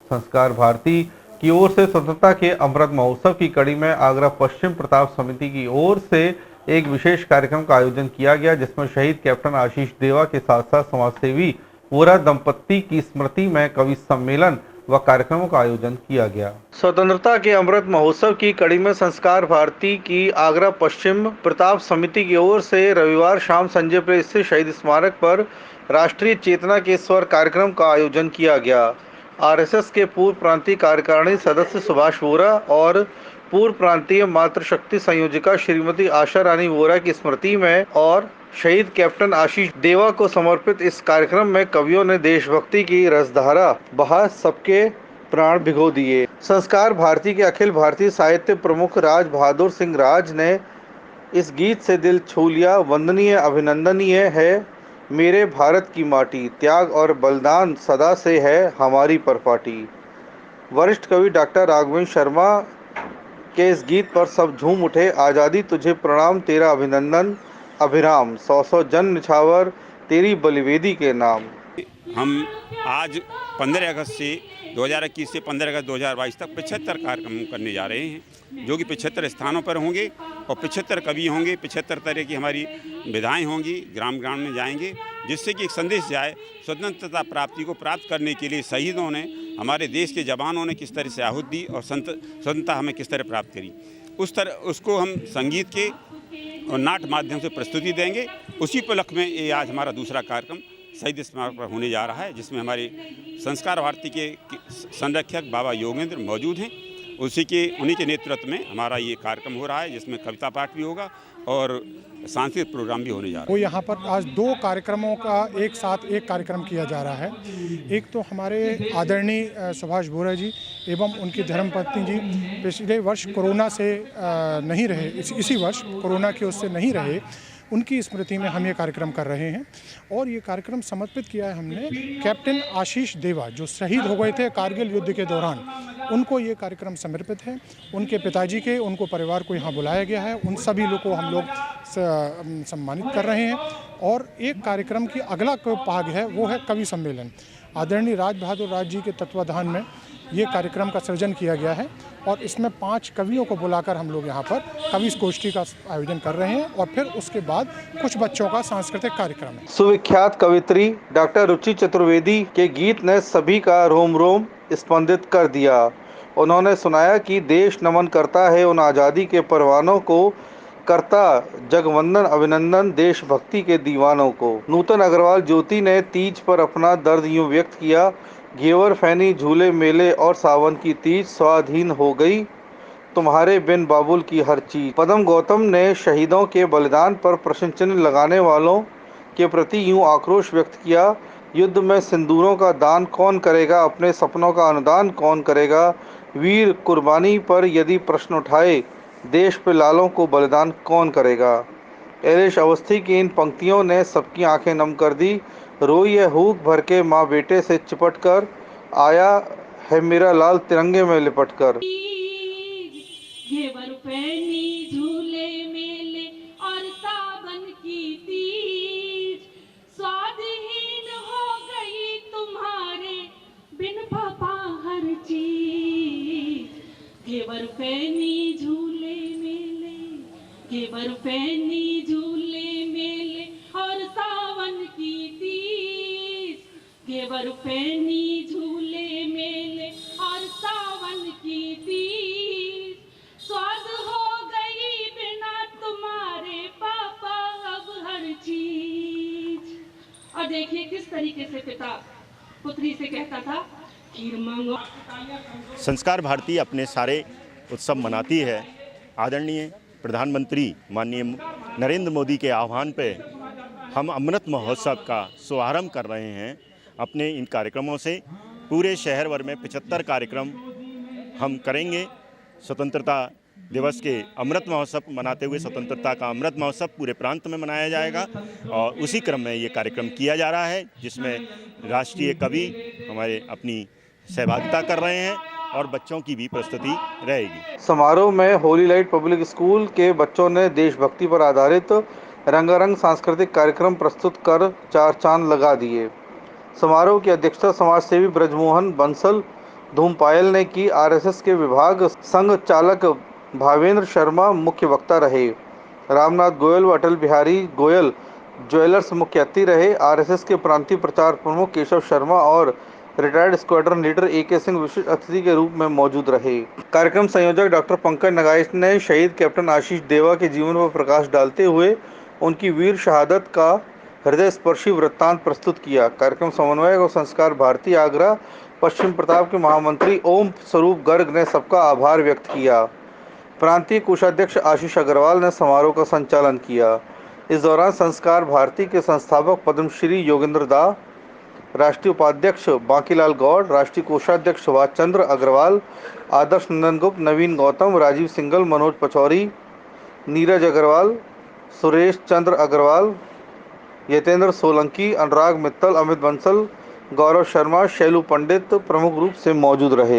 संस्कार भारती की ओर से स्वतंत्रता के अमृत महोत्सव की कड़ी में आगरा पश्चिम प्रताप समिति की ओर से एक विशेष कार्यक्रम का आयोजन किया गया, जिसमें शहीद कैप्टन आशीष देवा के साथ साथ समाजसेवी वोरा दंपत्ति की स्मृति में कवि सम्मेलन व कार्यक्रमों का आयोजन किया गया। स्वतंत्रता के अमृत महोत्सव की कड़ी में संस्कार भारती की आगरा पश्चिम प्रताप समिति की ओर से रविवार शाम संजय प्रेस स्थित शहीद स्मारक पर राष्ट्रीय चेतना के स्वर कार्यक्रम का आयोजन किया गया। आरएसएस के पूर्व प्रांतीय कार्यकारिणी सदस्य सुभाष वोरा और पूर्व प्रांतीय मातृशक्ति संयोजिका श्रीमती आशा रानी वोरा की स्मृति में और शहीद कैप्टन आशीष देवा को समर्पित इस कार्यक्रम में कवियों ने देशभक्ति की रसधारा बहा सबके प्राण भिगो दिए। संस्कार भारती के अखिल भारतीय साहित्य प्रमुख राज बहादुर सिंह राज ने इस गीत से दिल छू लिया। वंदनीय अभिनंदनीय है मेरे भारत की माटी, त्याग और बलिदान सदा से है हमारी परपाटी। वरिष्ठ कवि डॉक्टर राघवेंद्र शर्मा के इस गीत पर सब झूम उठे। आज़ादी तुझे प्रणाम, तेरा अभिनंदन अभिराम, सौ सौ जन निछावर तेरी बलिवेदी के नाम। हम आज 15 अगस्त से 2021 से 15 अगस्त 2022 तक 75 कार्यक्रम करने जा रहे हैं, जो कि 75 स्थानों पर होंगे और 75 कवि होंगे, 75 तरह की हमारी विधाएँ होंगी, ग्राम ग्राम में जाएंगे, जिससे कि एक संदेश जाए स्वतंत्रता प्राप्ति को प्राप्त करने के लिए शहीदों ने, हमारे देश के जवानों ने किस तरह से आहुति दी और स्वतंत्रता हमें किस तरह प्राप्त करी। उसको हम संगीत के और नाट्य माध्यम से प्रस्तुति देंगे। उसी उपलक्ष्य में ये आज हमारा दूसरा कार्यक्रम शहीद स्मारक पर होने जा रहा है, जिसमें हमारे संस्कार भारती के संरक्षक बाबा योगेंद्र मौजूद हैं। उन्हीं के नेतृत्व में हमारा ये कार्यक्रम हो रहा है, जिसमें कविता पाठ भी होगा और सांस्कृतिक प्रोग्राम भी होने जा रहा है। वो यहाँ पर आज 2 कार्यक्रमों का एक साथ एक कार्यक्रम किया जा रहा है। एक तो हमारे आदरणीय सुभाष वोरा जी एवं उनकी धर्मपत्नी जी पिछले वर्ष कोरोना से नहीं रहे, इसी वर्ष कोरोना के उससे नहीं रहे, उनकी स्मृति में हम ये कार्यक्रम कर रहे हैं। और ये कार्यक्रम समर्पित किया है हमने कैप्टन आशीष देवा, जो शहीद हो गए थे कारगिल युद्ध के दौरान, उनको ये कार्यक्रम समर्पित है। उनके पिताजी के, उनको परिवार को यहाँ बुलाया गया है, उन सभी लोग को हम लोग सम्मानित कर रहे हैं। और एक कार्यक्रम की अगला भाग है, वो है कवि सम्मेलन। आदरणीय राज बहादुर राज जी के तत्वाधान में ये कार्यक्रम का सृजन किया गया है और इसमें 5 कवियों को बुलाकर हम लोग यहाँ पर कवि गोष्ठी का आयोजन कर रहे हैं और फिर उसके बाद कुछ बच्चों का सांस्कृतिक कार्यक्रम है। सुविख्यात कवित्री डॉक्टर रुचि चतुर्वेदी के गीत ने सभी का रोम रोम स्पंदित कर दिया। उन्होंने सुनाया कि देश नमन करता है उन आज़ादी के परवानों को, करता जगवंदन अभिनंदन देशभक्ति के दीवानों को। नूतन अग्रवाल ज्योति ने तीज पर अपना दर्द यूं व्यक्त किया, घेवर फैनी झूले मेले और सावन की तीज, स्वाधीन हो गई तुम्हारे बिन बाबुल की हर चीज। पदम गौतम ने शहीदों के बलिदान पर प्रश्न चिन्ह लगाने वालों के प्रति यूं आक्रोश व्यक्त किया, युद्ध में सिंदूरों का दान कौन करेगा, अपने सपनों का अनुदान कौन करेगा, वीर कुर्बानी पर यदि प्रश्न उठाए, देश पे लालों को बलिदान कौन करेगा। एलेश अवस्थी की इन पंक्तियों ने सबकी आंखें नम कर दी। रोई है हूक भर के माँ बेटे से चिपट कर, आया है मेरा लाल तिरंगे में लिपट कर। घेवर पहनी झूले मेले और सावन की तीज, स्वादहीन हो गई तुम्हारे बिन पापा हर चीज। घेवर पहनी झूले मेले, घेवर पहनी झूले मेले और सावन की तीज। घेवर पहनी झूले मेले और सावन की तीज, स्वाद हो गई बिना तुम्हारे पापा अब हर चीज। और देखिए किस तरीके से पिता पुत्री से कहता था, खीर मांगो। संस्कार भारती अपने सारे उत्सव मनाती है। आदरणीय प्रधानमंत्री माननीय नरेंद्र मोदी के आह्वान पे हम अमृत महोत्सव का शुभारंभ कर रहे हैं। अपने इन कार्यक्रमों से पूरे शहर भर में 75 कार्यक्रम हम करेंगे। स्वतंत्रता दिवस के अमृत महोत्सव मनाते हुए स्वतंत्रता का अमृत महोत्सव पूरे प्रांत में मनाया जाएगा और उसी क्रम में ये कार्यक्रम किया जा रहा है, जिसमें राष्ट्रीय कवि हमारे अपनी सहभागिता कर रहे हैं और बच्चों की भी प्रस्तुति रहेगी। समारोह में होली लाइट पब्लिक स्कूल के बच्चों ने देशभक्ति पर आधारित रंगारंग सांस्कृतिक कार्यक्रम प्रस्तुत कर 4 चांद लगा दिए। समारोह की अध्यक्षता समाजसेवी ब्रजमोहन बंसल धूमपायल ने की। आरएसएस के विभाग संघ चालक भावेंद्र शर्मा मुख्य वक्ता रहे। रामनाथ गोयल व अटल बिहारी गोयल ज्वेलर्स मुख्य अतिथि रहे। आरएसएस के प्रांतीय प्रचार प्रमुख केशव शर्मा और retired squadron leader AK Singh विशिष्ट अतिथि के रूप में मौजूद रहे। कार्यक्रम संयोजक डॉक्टर पंकज नगाइश ने शहीद कैप्टन आशीष देवा के जीवन पर प्रकाश डालते हुए उनकी वीर शहादत का हृदय स्पर्शी वृत्तांत प्रस्तुत किया। कार्यक्रम समन्वयक और संस्कार भारती आगरा पश्चिम प्रताप के महामंत्री ओम स्वरूप गर्ग ने सबका आभार व्यक्त किया। प्रांतीय कोषाध्यक्ष आशीष अग्रवाल ने समारोह का संचालन किया। इस दौरान संस्कार भारती के संस्थापक पद्मश्री योगेंद्र दा, राष्ट्रीय उपाध्यक्ष बांकीलाल गौड़, राष्ट्रीय कोषाध्यक्ष सुभाष चंद्र अग्रवाल, आदर्श नंदन गुप्त, नवीन गौतम, राजीव सिंगल, मनोज पचौरी, नीरज अग्रवाल, सुरेश चंद्र अग्रवाल, यतेंद्र सोलंकी, अनुराग मित्तल, अमित बंसल, गौरव शर्मा, शैलू पंडित प्रमुख रूप से मौजूद रहे।